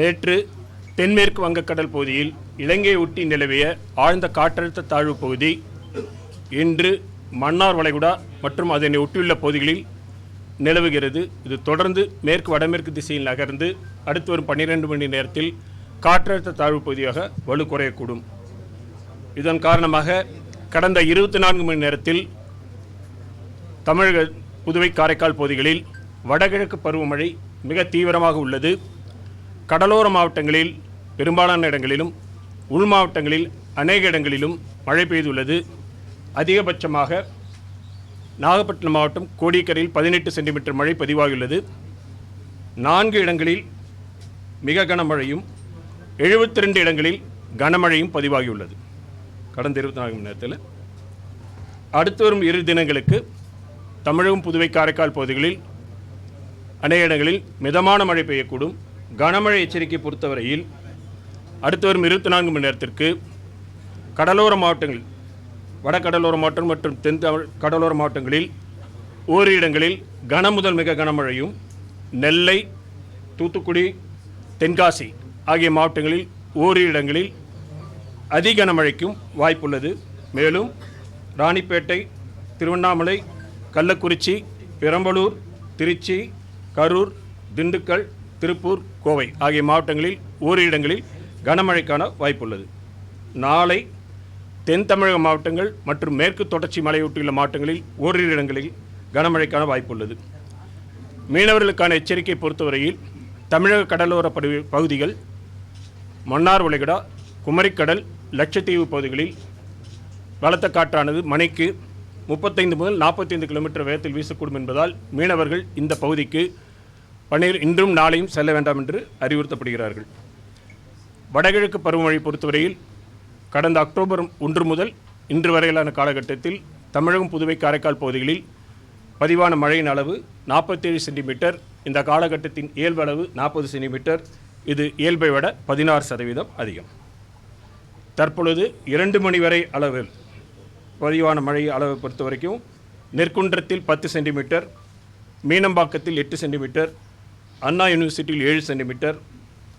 நேற்று தென்மேற்கு வங்கக்கடல் பகுதியில் இலங்கையை ஒட்டி நிலவிய ஆழ்ந்த காற்றழுத்த தாழ்வு பகுதி இன்று மன்னார் வளைகுடா மற்றும் அதனை ஒட்டியுள்ள பகுதிகளில் நிலவுகிறது. இது தொடர்ந்து மேற்கு வடமேற்கு திசையில் நகர்ந்து அடுத்து வரும் 12 மணி நேரத்தில் காற்றழுத்த தாழ்வு பகுதியாக வலு குறையக்கூடும். இதன் காரணமாக கடந்த 24 மணி நேரத்தில் தமிழக, புதுவை, காரைக்கால் பகுதிகளில் வடகிழக்கு பருவமழை மிக தீவிரமாக உள்ளது. கடலோர மாவட்டங்களில் பெரும்பாலான இடங்களிலும் உள் மாவட்டங்களில் அநேக இடங்களிலும் மழை பெய்துள்ளது. அதிகபட்சமாக நாகப்பட்டினம் மாவட்டம் கோடியக்கரையில் 18 சென்டிமீட்டர் மழை பதிவாகியுள்ளது. 4 இடங்களில் மிக கனமழையும் 72 இடங்களில் கனமழையும் பதிவாகியுள்ளது கடந்த 24 மணி நேரத்தில். அடுத்து வரும் 2 தினங்களுக்கு தமிழகம், புதுவை, காரைக்கால் பகுதிகளில் அநேக இடங்களில் மிதமான மழை பெய்யக்கூடும். கனமழை எச்சரிக்கை பொறுத்தவரையில் அடுத்து வரும் 24 மணி நேரத்திற்கு கடலோர மாவட்டங்கள், வடகடலோர மாவட்டம் மற்றும் தென் கடலோர மாவட்டங்களில் ஓரிரு இடங்களில் கன முதல் மிக கனமழையும், நெல்லை, தூத்துக்குடி, தென்காசி ஆகிய மாவட்டங்களில் ஓரிரு இடங்களில் அதி கனமழைக்கும் வாய்ப்புள்ளது. மேலும் ராணிப்பேட்டை, திருவண்ணாமலை, கள்ளக்குறிச்சி, பெரம்பலூர், திருச்சி, கரூர், திண்டுக்கல், திருப்பூர், கோவை ஆகிய மாவட்டங்களில் ஓரிரு இடங்களில் கனமழைக்கான வாய்ப்புள்ளது. நாளை தென் தமிழக மாவட்டங்கள் மற்றும் மேற்கு தொடர்ச்சி மலையொட்டியுள்ள மாவட்டங்களில் ஓரிரு இடங்களில் கனமழைக்கான வாய்ப்புள்ளது. மீனவர்களுக்கான எச்சரிக்கை பொறுத்தவரையில் தமிழக கடலோர பகுதிகள், மன்னார் வளைகுடா, குமரிக்கடல், லட்சத்தீவு பகுதிகளில் பலத்த காற்றானது மணிக்கு 35 முதல் 45 கிலோமீட்டர் வேகத்தில் வீசக்கூடும் என்பதால் மீனவர்கள் இந்த பகுதிக்கு இன்றும் நாளையும் செல்ல வேண்டாம் என்று அறிவுறுத்தப்படுகிறார்கள். வடகிழக்கு பருவமழை பொறுத்தவரையில் கடந்த அக்டோபர் 1 முதல் இன்று வரையிலான காலகட்டத்தில் தமிழகம், புதுவை, காரைக்கால் பகுதிகளில் பதிவான மழையின் அளவு 47 சென்டிமீட்டர். இந்த காலகட்டத்தின் இயல்பு அளவு 40 சென்டிமீட்டர். இது இயல்பை விட 16% அதிகம். தற்பொழுது 2 மணி வரை அளவில் பதிவான மழை அளவை பொறுத்த வரைக்கும் நெற்குன்றத்தில் 10 சென்டிமீட்டர், மீனம்பாக்கத்தில் 8 சென்டிமீட்டர், அண்ணா யூனிவர்சிட்டியில் 7 சென்டிமீட்டர்,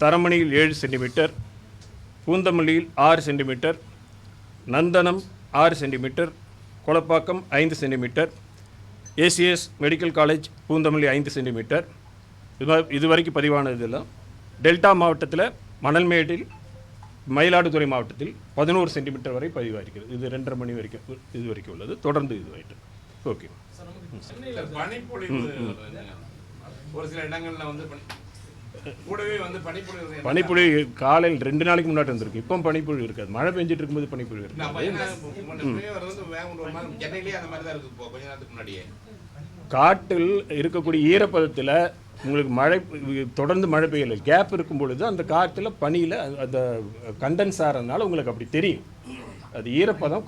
தரமணியில் 7 சென்டிமீட்டர், பூந்தமல்லியில் 6 சென்டிமீட்டர், நந்தனம் 6 சென்டிமீட்டர், கொளப்பாக்கம் 5 centimetre, ACS medical college Poonamallee 5 centimetre. இதுவரைக்கும் பதிவானதெல்லாம் டெல்டா மாவட்டத்தில் மணல்மேட்டில், மயிலாடுதுறை மாவட்டத்தில் 11 சென்டிமீட்டர் வரை பதிவாகிறது. இது 2:30 மணி வரைக்கும் இது வரைக்கும் உள்ளது. தொடர்ந்து இதுவாயிட்டு ஓகே. ஒரு சில இடங்கள்ல வந்து கூடவே வந்து பனிப்பொழிவு காலையில் 2 நாளைக்கு முன்னாடி வந்திருக்கு. இப்போ பனிப்பொழிவு இருக்காது. மழை பெஞ்சிட்டு இருக்கும்போது பனிப்பொழிவு இருக்கு. காட்டில் இருக்கக்கூடிய ஈரப்பதத்தில் உங்களுக்கு மழை தொடர்ந்து மழை பெய்யலை, கேப் இருக்கும் பொழுது அந்த காற்றில் பனியில் அந்த கண்டென்ஸ் ஆகிறதுனால உங்களுக்கு அப்படி தெரியும். அது ஈரப்பதம்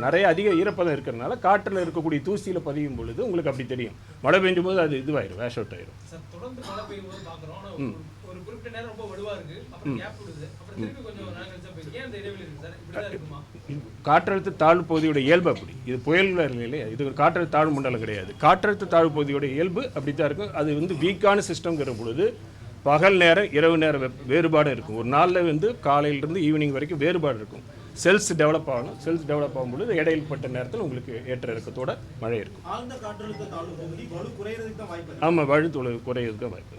நிறைய அதிக ஈரப்பதம் இருக்கிறதுனால காற்றில் இருக்கக்கூடிய தூசியில் பதியும் பொழுது உங்களுக்கு அப்படி தெரியும். மழை பெய்யும் போது அது இதுவாயிடும், வேஷ் அவுட் ஆயிடும். காற்றழுத்த தாழ்வு பகுதியோட இயல்பு அப்படி. இது புயல் இல்லையா, இது ஒரு காற்றழுத்த தாழ்வு மண்டலம் கிடையாது. காற்றழுத்த தாழ்வு பகுதியோட இயல்பு அப்படித்தான் இருக்கும். அது வந்து வீக்கான சிஸ்டம்ங்கிற பொழுது பகல் நேரம் இரவு நேரம் வேறுபாடு இருக்கும். ஒரு நாளில் வந்து காலையிலிருந்து ஈவினிங் வரைக்கும் வேறுபாடு இருக்கும். செல்ஸ் டெவலப் ஆகணும். செல்ஸ் டெவலப் ஆகும்பொழுது இடையில்பட்ட நேரத்தில் உங்களுக்கு ஏற்ற இறக்கத்தோட மழை இருக்கும். ஆமாம், வலு குறையிறதுக்கு வாய்ப்பு.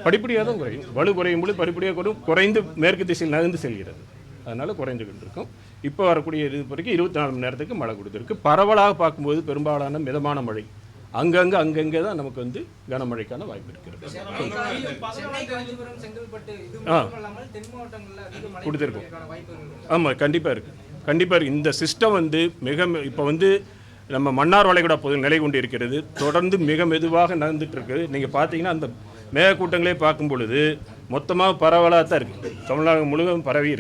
படிப்படியாக தான் குறையும். வலு குறையும் பொழுது படிப்படியாக குறைந்து மேற்கு திசையில் நகர்ந்து செல்கிறது. அதனால் குறைந்துகிட்டு இருக்கும். இப்போ வரக்கூடிய இது வரைக்கும் 24 மணி நேரத்துக்கு மழை கொடுத்துருக்கு. பரவலாக பார்க்கும்போது பெரும்பாலான மிதமான மழை, அங்கங்கே தான் நமக்கு வந்து கனமழைக்கான வாய்ப்பு இருக்கிறது. கொடுத்துருக்கோம். ஆமாம், கண்டிப்பாக இருக்குது. இந்த சிஸ்டம் வந்து இப்போ வந்து நம்ம மன்னார் வளைகுடா பகுதியில் நிலை கொண்டு இருக்கிறது. தொடர்ந்து மிக மெதுவாக நகர்ந்துட்டு இருக்குது. நீங்கள் பார்த்தீங்கன்னா அந்த மேகக்கூட்டங்களே பார்க்கும் பொழுது மொத்தமாக பரவலாக தான் இருக்குது. தமிழ்நாடு முழுவதும் பரவி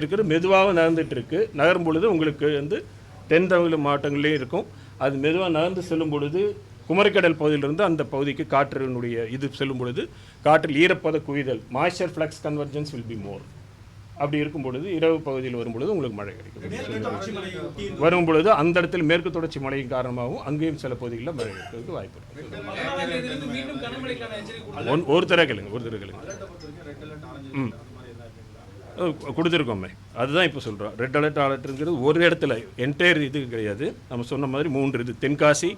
இருக்குது. மெதுவாக நகர்ந்துட்டு இருக்குது. நகரும் பொழுது உங்களுக்கு வந்து தென் தமிழ் மாவட்டங்கள்லேயும் இருக்கும். அது மெதுவாக நகர்ந்து செல்லும் பொழுது குமரிக்கடல் பகுதியிலிருந்து அந்த பகுதிக்கு காற்றினுடைய இது செல்லும் பொழுது காற்றில் ஈரப்பத குவிதல், moisture flux convergence will be more. அப்படி இருக்கும் பொழுது இரவு பகுதியில் வரும் பொழுது உங்களுக்கு மழை கிடைக்கும். வரும் பொழுது அந்த இடத்தில் மேற்கு தொடர்ச்சி மழையின் காரணமாகவும் அங்கேயும் சில பகுதிகளில் மழை கிடைக்கிறதுக்கு வாய்ப்பு இருக்கு. ஒருத்தர கேளுங்க. கொடுத்துருக்கோமே, அதுதான் இப்போ சொல்கிறோம். ரெட் அலர்ட் அலர்ட்ங்கிறது ஒரு இடத்துல என்டையர் இது கிடையாது. நம்ம சொன்ன மாதிரி 3 இது தென்காசி,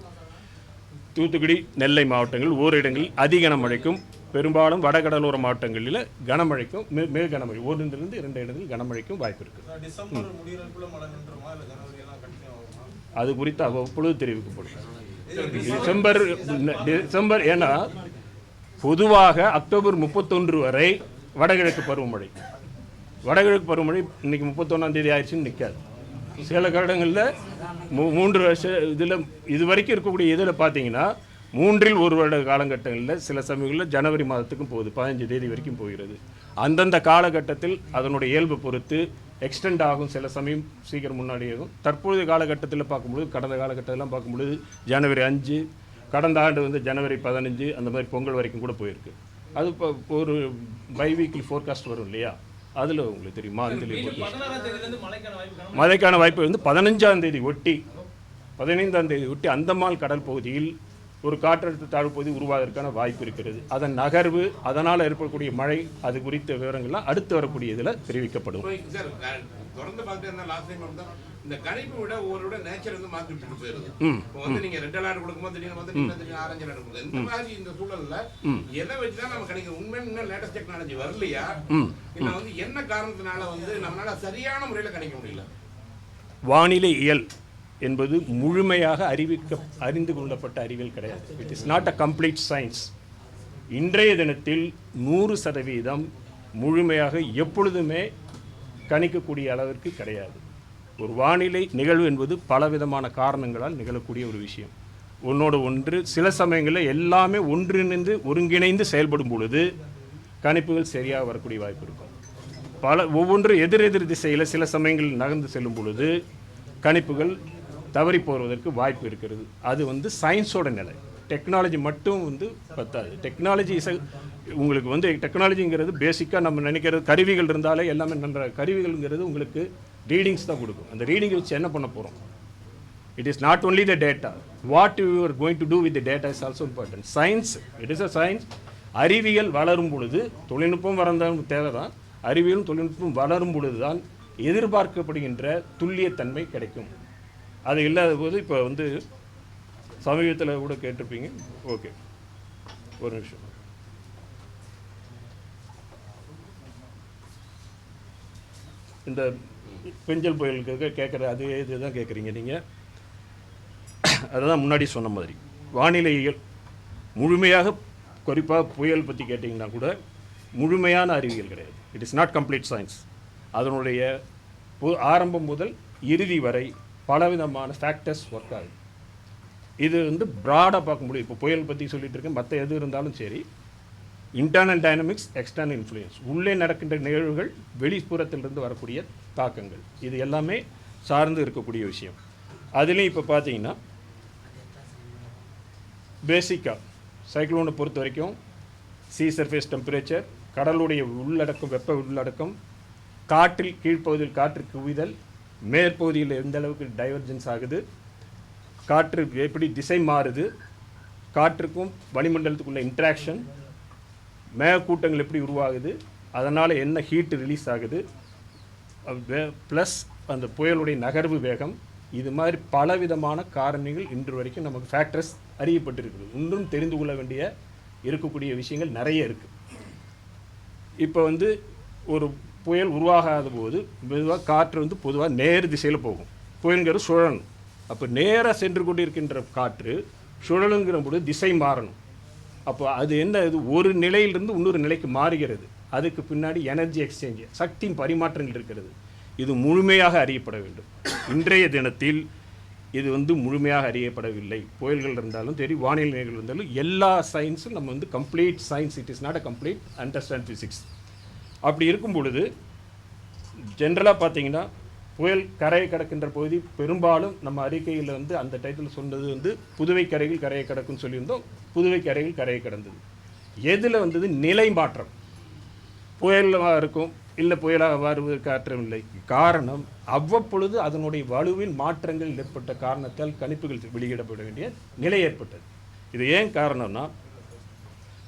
தூத்துக்குடி, நெல்லை மாவட்டங்கள் ஓரிடங்களில் அதிக கனமழைக்கும், பெரும்பாலும் வடகடலோர மாவட்டங்களில் கனமழைக்கும், மிக கனமழை 1-2 இடங்களில் கனமழைக்கும் வாய்ப்பு இருக்குது. அது குறித்து அவ்வப்பொழுது தெரிவிக்கப்படும். டிசம்பர் ஏன்னா பொதுவாக அக்டோபர் 31 வரை வடகிழக்கு பருவமழை. வடகிழக்கு பருவமழை இன்னைக்கு 31ஆம் தேதி ஆயிடுச்சுன்னு நிற்காது. சில காலங்களில் 3 வருஷம் இதில் இது வரைக்கும் இருக்கக்கூடிய இதில் பார்த்தீங்கன்னா 3 1 வருட காலகட்டங்களில் சில சமயங்களில் ஜனவரி மாதத்துக்கும் போகுது, 15 தேதி வரைக்கும் போகிறது. அந்தந்த காலகட்டத்தில் அதனுடைய இயல்பு பொறுத்து எக்ஸ்டெண்ட் ஆகும், சில சமயம் சீக்கிரம் முன்னாடி ஆகும். தற்போதைய காலகட்டத்தில் பார்க்கும்பொழுது, கடந்த காலகட்டத்திலாம் பார்க்கும்பொழுது ஜனவரி 5, கடந்த ஆண்டு வந்து ஜனவரி 15 அந்த மாதிரி பொங்கல் வரைக்கும் கூட போயிருக்கு. அது இப்போ ஒரு பை வீக்லி ஃபோர்காஸ்ட் வரும் இல்லையா, அதில் உங்களுக்கு தெரியும் மழைக்கான வாய்ப்பு வந்து 15ஆம் தேதி ஒட்டி 15ஆம் தேதி ஒட்டி அந்தமான் கடல் பகுதியில் ஒரு காற்றழுத்த தாழ்வு பகுதி உருவாவதற்கான வாய்ப்பு இருக்கிறது. அதன் நகர்வு, அதனால் ஏற்படக்கூடிய மழை, அது குறித்த விவரங்கள்லாம் அடுத்து வரக்கூடிய இதில் தெரிவிக்கப்படும். தொடர்ந்து பார்த்துட்டு லாஸ்ட் டைம் வந்து இந்த கணிப்பு விட ஒவ்வொரு நேச்சர் வந்து மாற்றி விட்டுட்டு போயிருது. இப்போ வந்து நீங்க ரெட் அலர்ட் கொடுக்கும்போது திடீர்னு வந்து திடீர்னு ஆரஞ்சு அலர்ட் கொடுக்குது. இந்த மாதிரி இந்த சூழல்ல எதை வச்சுதான் நம்ம கணிக்க உண்மையான இன்னும் லேட்டஸ்ட் டெக்னாலஜி வரலையா, இல்ல வந்து என்ன காரணத்தினால வந்து நம்மளால சரியான முறையில் கணிக்க முடியல? வானிலை இயல் என்பது முழுமையாக அறிந்து கொள்ளப்பட்ட அறிவியல் கிடையாது. It is not a complete science. இன்றைய தினத்தில் 100% முழுமையாக எப்பொழுதுமே கணிக்கக்கூடிய அளவிற்கு கிடையாது. ஒரு வானிலை நிகழ்வு என்பது பலவிதமான காரணங்களால் நிகழக்கூடிய ஒரு விஷயம். ஒன்றோடு ஒன்று சில சமயங்களில் எல்லாமே ஒருங்கிணைந்து செயல்படும் பொழுது கணிப்புகள் சரியாக வரக்கூடிய வாய்ப்பு இருக்கும். ஒவ்வொன்று எதிரெதிர் திசையில் சில சமயங்களில் நகர்ந்து செல்லும் பொழுது கணிப்புகள் தவறி போவதற்கு வாய்ப்பு இருக்கிறது. அது வந்து சயின்ஸோட நிலை. டெக்னாலஜி மட்டும் வந்து பத்தாது. டெக்னாலஜி உங்களுக்கு வந்து டெக்னாலஜிங்கிறது பேசிக்காக நம்ம நினைக்கிறது கருவிகள் இருந்தாலே எல்லாமே நன்ற கருவிகள்ங்கிறது உங்களுக்கு ரீடிங்ஸ் தான் கொடுக்கும். அந்த ரீடிங்கை வச்சு என்ன பண்ண போகிறோம்? It is not only the data, what you are going to do with the data is also important. Science, it is a science. அறிவியல் வளரும் பொழுது தொழில்நுட்பம் வளர்ந்தாலும் தேவை தான். அறிவியலும் தொழில்நுட்பம் வளரும் பொழுது தான் எதிர்பார்க்கப்படுகின்ற துல்லியத்தன்மை கிடைக்கும். அது இல்லாத போது இப்போ வந்து சமீபத்தில் கூட கேட்டிருப்பீங்க. ஓகே, ஒரு நிமிஷம். இந்த பெஞ்சல் புயலுக்கு கேட்குற அதே இதுதான் கேட்குறீங்க நீங்கள். அதுதான் முன்னாடி சொன்ன மாதிரி வானிலையியல் முழுமையாக, குறிப்பாக புயல் பற்றி கேட்டிங்கன்னா கூட முழுமையான அறிவியல் கிடையாது. It is not complete science. அதனுடைய ஆரம்பம் முதல் இறுதி வரை பலவிதமான ஃபேக்டர்ஸ் ஒர்க் ஆகுது. இது வந்து ப்ராடாக பார்க்க முடியும். இப்போ புயல் பற்றி சொல்லிட்டு இருக்கேன், மற்ற எது இருந்தாலும் சரி, இன்டர்னல் டைனமிக்ஸ், எக்ஸ்டர்னல் இன்ஃப்ளூயன்ஸ், உள்ளே நடக்கின்ற நிகழ்வுகள், வெளிப்புறத்திலிருந்து வரக்கூடிய தாக்கங்கள், இது எல்லாமே சார்ந்து இருக்கக்கூடிய விஷயம். அதுலேயும் இப்போ பார்த்தீங்கன்னா பேசிக்காக சைக்ளோனை பொறுத்த வரைக்கும் சீ சர்ஃபேஸ் டெம்பரேச்சர், கடலுடைய உள்ளடக்கம், வெப்ப உள்ளடக்கம், காற்றில் கீழ்ப்பகுதியில் காற்று குவிதல், மேற்பகுதியில் எந்த அளவுக்கு டைவர்ஜென்ஸ் ஆகுது, காற்று எப்படி திசை மாறுது, காற்றுக்கும் வளிமண்டலத்துக்குள்ள இன்ட்ராக்ஷன், மேகக்கூட்டங்கள் எப்படி உருவாகுது, அதனால் என்ன ஹீட்டு ரிலீஸ் ஆகுது, ப்ளஸ் அந்த புயலுடைய நகர்வு வேகம், இது மாதிரி பலவிதமான காரணிகள் இன்று வரைக்கும் நமக்கு ஃபேக்டர்ஸ் அறியப்பட்டிருக்குது. இன்னும் தெரிந்து கொள்ள வேண்டிய இருக்கக்கூடிய விஷயங்கள் நிறைய இருக்குது. இப்போ வந்து ஒரு புயல் உருவாகாத போது பொதுவாக காற்று வந்து பொதுவாக நேர் திசையில் போகும். புயலுங்கிறது சுழலும். அப்போ நேராக சென்று கொண்டு இருக்கின்ற காற்று சுழலுங்கிற போது திசை மாறணும். அப்போ அது என்ன, இது ஒரு நிலையிலிருந்து இன்னொரு நிலைக்கு மாறுகிறது. அதுக்கு பின்னாடி எனர்ஜி எக்ஸ்சேஞ்ச், சக்தியின் பரிமாற்றங்கள் இருக்கிறது. இது முழுமையாக அறியப்பட வேண்டும். இன்றைய தினத்தில் இது வந்து முழுமையாக அறியப்படவில்லை. புயல்கள் இருந்தாலும் சரி, வானிலைகள் இருந்தாலும் எல்லா சயின்ஸும் நம்ம வந்து complete science, it is not a complete understand physics. அப்படி இருக்கும் பொழுது ஜென்ரலாக பார்த்தீங்கன்னா புயல் கரையை கடக்கின்ற பகுதி பெரும்பாலும் நம்ம அறிக்கையில் வந்து அந்த டைட்டில் சொன்னது வந்து புதுவை கரையில் கரையை கடக்குன்னு சொல்லியிருந்தோம். புதுவை கரையில் கரையை கடந்தது. எதில் வந்தது? நிலை மாற்றம். புயலாக இருக்கும், இல்லை புயலாக வருவதற்கு ஆற்றமில்லை. காரணம் அவ்வப்பொழுது அதனுடைய வலுவில் மாற்றங்கள் ஏற்பட்ட காரணத்தால் கணிப்புகள் வெளியிடப்பட வேண்டிய நிலை ஏற்பட்டது. இது ஏன் காரணம்னா,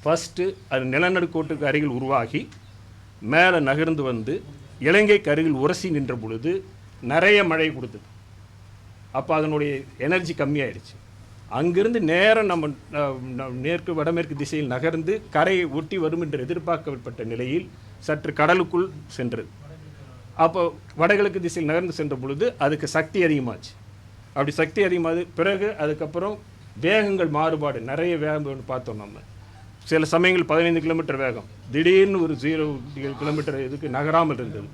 ஃபஸ்ட்டு அது நிலநடுக்கோட்டுக்கு அருகில் உருவாகி மேலே நகர்ந்து வந்து இலங்கைக்கு அருகில் உரசி நின்ற பொழுது நிறைய மழை கொடுத்தது. அப்போ அதனுடைய எனர்ஜி கம்மியாயிடுச்சு. அங்கிருந்து நேரம் நம்ம மேற்கு வடமேற்கு திசையில் நகர்ந்து கரையை ஒட்டி வரும் என்று எதிர்பார்க்கப்பட்ட நிலையில் சற்று கடலுக்குள் சென்றது. அப்போ வடகிழக்கு திசையில் நகர்ந்து சென்ற பொழுது அதுக்கு சக்தி அதிகமாச்சு. அப்படி சக்தி அதிகமாகுது. பிறகு அதுக்கப்புறம் வேகங்கள் மாறுபாடு நிறைய வேகம் பார்த்தோம். நம்ம சில சமயங்கள் 15 கிலோமீட்டர் வேகம், திடீர்னு ஒரு 0 கிலோமீட்டர் இதுக்கு நகராமல் இருந்தது.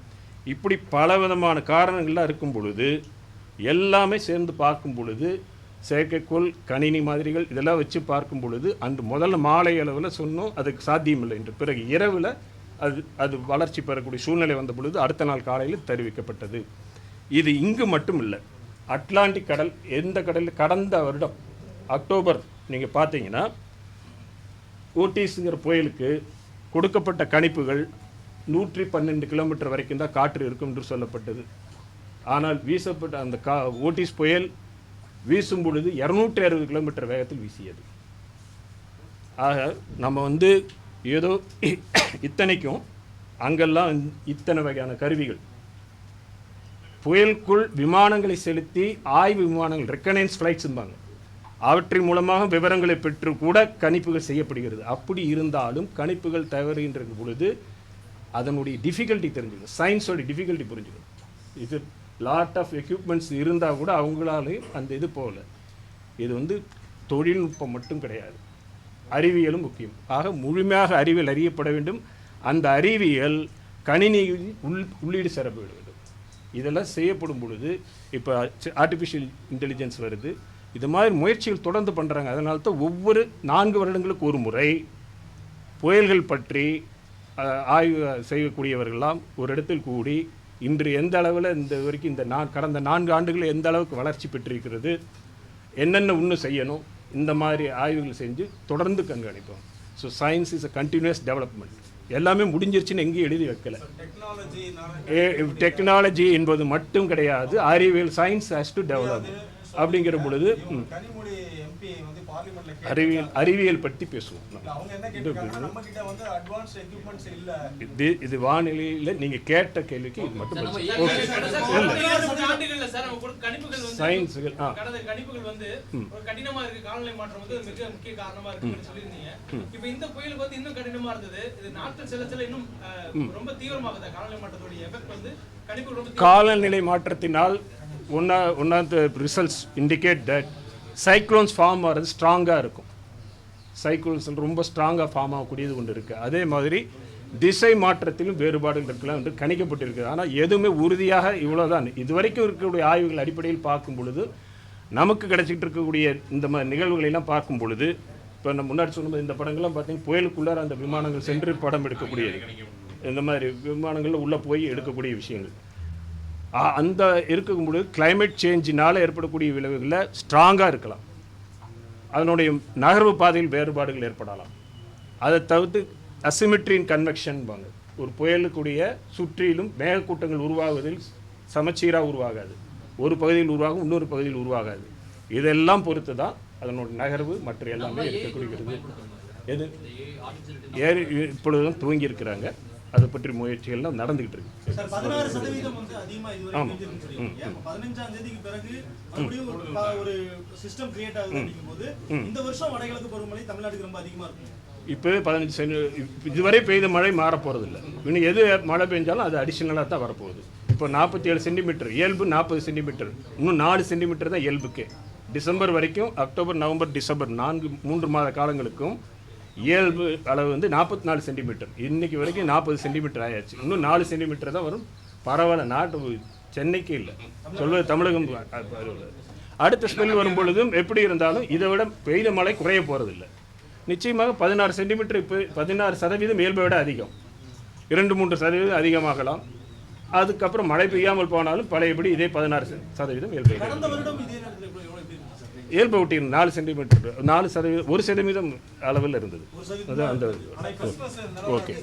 இப்படி பலவிதமான காரணங்கள்லாம் இருக்கும் பொழுது எல்லாமே சேர்ந்து பார்க்கும் பொழுது செயற்கைக்கோள் கணினி மாதிரிகள் இதெல்லாம் வச்சு பார்க்கும் பொழுது அன்று முதல்ல மாலை அளவில் சொன்னோம் அதுக்கு சாத்தியமில்லை என்று. பிறகு இரவில் அது வளர்ச்சி பெறக்கூடிய சூழ்நிலை வந்த பொழுது அடுத்த நாள் காலையில் தெரிவிக்கப்பட்டது. இது இங்கு மட்டும் இல்லை, அட்லாண்டிக் கடல், எந்த கடலில் கடந்த வருடம் அக்டோபர் நீங்கள் பார்த்தீங்கன்னா ஓட்டிஸுங்கிற புயலுக்கு கொடுக்கப்பட்ட கணிப்புகள் 112 கிலோமீட்டர் வரைக்கும் தான் காற்று இருக்கும் என்று சொல்லப்பட்டது. ஆனால் வீசப்பட்ட அந்த ஓட்டிஸ் புயல் வீசும் பொழுது 260 கிலோமீட்டர் வேகத்தில் வீசியது. ஆக நம்ம ஏதோ இத்தனைக்கும் அங்கெல்லாம் இத்தனை வகையான கருவிகள், புயலுக்குள் விமானங்களை செலுத்தி ஆய்வு விமானங்கள் ரெக்கனைன்ஸ் ஃப்ளைட்ஸும்பாங்க, அவற்றின் மூலமாக விவரங்களை பெற்று கூட கணிப்புகள் செய்யப்படுகிறது. அப்படி இருந்தாலும் கணிப்புகள் தவறுகின்ற பொழுது அதனுடைய டிஃபிகல்ட்டி தெரிஞ்சுக்கணும், சயின்ஸோட டிஃபிகல்ட்டி புரிஞ்சுக்கணும். இது லாட் ஆஃப் எக்யூப்மெண்ட்ஸ் இருந்தால் கூட அவங்களாலையும் அந்த இது போகல. இது தொழில்நுட்பம் மட்டும் கிடையாது, அறிவியலும் முக்கியம். ஆக முழுமையாக அறிவியல் அறியப்பட வேண்டும். அந்த அறிவியல் கணினியில் உள்ளீடு சேரப்பட வேண்டும். இதெல்லாம் செய்யப்படும் பொழுது இப்போ ஆர்டிஃபிஷியல் இன்டெலிஜென்ஸ் வருது. இது மாதிரி முயற்சிகள் தொடர்ந்து பண்ணுறாங்க. அதனால தான் ஒவ்வொரு 4 வருடங்களுக்கு ஒரு முறை புயல்கள் பற்றி ஆய்வு செய்யக்கூடியவர்கள்லாம் ஒரு இடத்தில் கூடி இன்று எந்த அளவில் இந்த வரைக்கும் கடந்த 4 ஆண்டுகளில் எந்த அளவுக்கு வளர்ச்சி பெற்றிருக்கிறது, என்னென்ன இன்னும் செய்யணும், இந்த மாதிரி ஆய்வுகள் செஞ்சு தொடர்ந்து கண்காணிப்போம். So science is a continuous development. எல்லாமே முடிஞ்சிருச்சுன்னு எங்கேயும் எழுதி வைக்கல. டெக்னாலஜி என்பது மட்டும் கிடையாது, அறிவியல், சயின்ஸ் ஹேஸ் டு டெவலப். அப்படிங்கிற பொழுது அறிவியல் பற்றி பேசுவோம். இது வானிலையில் நீங்க கேட்ட கேள்விக்கு இது மட்டும் சயின்ஸுகள் காலநிலை மாற்றத்தினால் one of the results indicate that cyclones form ஆகிறது ஸ்ட்ராங்காக இருக்கும். சைக்ளோன்ஸ் ரொம்ப ஸ்ட்ராங்காக ஃபார்ம் ஆகக்கூடியது ஒன்று இருக்குது. அதே மாதிரி திசை மாற்றத்திலும் வேறுபாடுகள் இருக்கலாம் என்று கணிக்கப்பட்டிருக்கு. ஆனால் எதுவுமே உறுதியாக இவ்வளோதான். இதுவரைக்கும் இருக்கக்கூடிய ஆய்வுகள் அடிப்படையில் பார்க்கும் பொழுது நமக்கு கிடைச்சிட்டு இருக்கக்கூடிய இந்த மாதிரி நிகழ்வுகளெல்லாம் பார்க்கும் பொழுது, இப்போ நம்ம முன்னாடி சொன்ன இந்த படங்கள்லாம் பார்த்தீங்கன்னா புயலுக்குள்ளார அந்த விமானங்கள் சென்று படம் எடுக்கக்கூடியது, இந்த மாதிரி விமானங்களில் உள்ளே போய் எடுக்கக்கூடிய விஷயங்கள் அந்த இருக்கும்பொழுது கிளைமேட் சேஞ்சினால் ஏற்படக்கூடிய விளைவுகளில் ஸ்ட்ராங்காக இருக்கலாம். அதனுடைய நகர்வு பாதையில் வேறுபாடுகள் ஏற்படலாம். அதை தவிர்த்து அசிமெட்ரின் கன்வெக்ஷன்பாங்க. ஒரு புயலுக்குடைய சுற்றிலும் மேகக்கூட்டங்கள் உருவாகுவதில் சமச்சீராக உருவாகாது. ஒரு பகுதியில் உருவாகும், இன்னொரு பகுதியில் உருவாகாது. இதெல்லாம் பொறுத்து தான் அதனோட நகர்வு மற்ற எல்லாமே இருக்கக்கூடியது. எது இப்பொழுதுதான் துவங்கி இருக்கிறாங்க. அதை பற்றி முயற்சிகள்லாம் நடந்துகிட்டு இருக்கு. இப்போ 15 இதுவரை பெய்த மழை மாறப்போறதில்லை. இன்னும் எது மழை பெஞ்சாலும் அது அடிஷனலாக தான் வரப்போகுது. இப்போ 47 சென்டிமீட்டர், இயல்பு 40 சென்டிமீட்டர், இன்னும் 4 சென்டிமீட்டர் தான் இயல்புக்கே. டிசம்பர் வரைக்கும், அக்டோபர், நவம்பர், டிசம்பர் 3 மாத காலங்களுக்கும் இயல்பு அளவு 44 சென்டிமீட்டர். இன்னைக்கு வரைக்கும் 40 சென்டிமீட்டர் ஆயாச்சு. இன்னும் 4 சென்டிமீட்டர் தான் வரும். பரவாயில்ல, நாட்டு சென்னைக்கு இல்லை, சொல்வது தமிழகம். அடுத்த ஸ்பெல் வரும் பொழுதும் எப்படி இருந்தாலும் இதை விட பெய்த மழை குறைய போகிறதில்லை. நிச்சயமாக 16 சென்டிமீட்டர், இப்போ 16% இயல்பை விட அதிகம், 2-3% அதிகமாகலாம். அதுக்கப்புறம் மழை பெய்யாமல் போனாலும் பழையபடி இதே 16% இயல்பை ஒட்டி 4 சென்டிமீட்டர், 4%, 1% அளவில் இருந்தது. அது அந்த ஓகே.